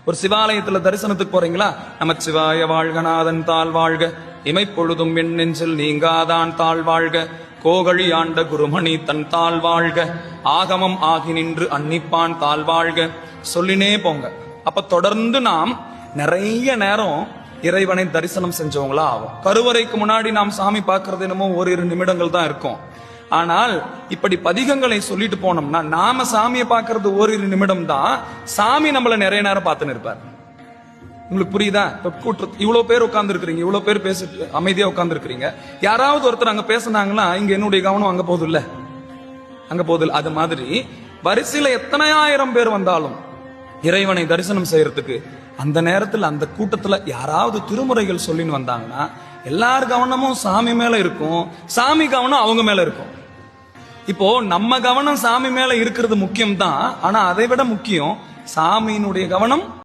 ஒரு சிவாலயத்துல தரிசனத்துக்கு போறீங்களா, நமச்சிவாய வாழ்கநாதன் தாழ் வாழ்க, இமைப்பொழுதும் என் நெஞ்சில் நீங்காதான் தாழ் வாழ்க, கோகழி ஆண்ட குருமணி தன் தாழ் வாழ்க, ஆகமம் ஆகி நின்று அன்னிப்பான் தாழ் வாழ்க, சொல்லினே போங்க. அப்ப தொடர்ந்து நாம் நிறைய நேரம் இறைவனை தரிசனம் செஞ்சவங்களா ஆகும். கருவறைக்கு முன்னாடி நாம் சாமி பார்க்கறது என்னமோ ஓரிரு நிமிடங்கள் தான் இருக்கும். ஆனால் இப்படி பதிகங்களை சொல்லிட்டு போனோம்னா நாம சாமியை பார்க்கறது ஓரிரு நிமிடம் தான், சாமி நம்மள நிறைய நேரம் பார்த்துன்னு இருப்பார். உங்களுக்கு புரியுதா? இவ்வளவு பேர் உட்கார்ந்து இருக்கிறீங்க, இவ்வளவு பேர் பேசிட்டு அமைதியா உட்கார்ந்து இருக்கிறீங்க. யாராவது ஒருத்தர் அங்க பேசினாங்கன்னா இங்க என்னுடைய கவனம் அங்க போகுது இல்ல, அங்க போகுது. அது மாதிரி வரிசையில எத்தனை ஆயிரம் பேர் வந்தாலும் இறைவனை தரிசனம் செய்யறதுக்கு அந்த நேரத்தில் அந்த கூட்டத்துல யாராவது திருமுறைகள் சொல்லின்னு வந்தாங்கன்னா எல்லார் கவனமும் சாமி மேல இருக்கும், சாமி கவனம் அவங்க மேல இருக்கும். இப்போ நம்ம கவனம் சாமி மேல இருக்கிறது முக்கியம் தான், ஆனா அதை விட முக்கியம் சாமியினுடைய கவனம்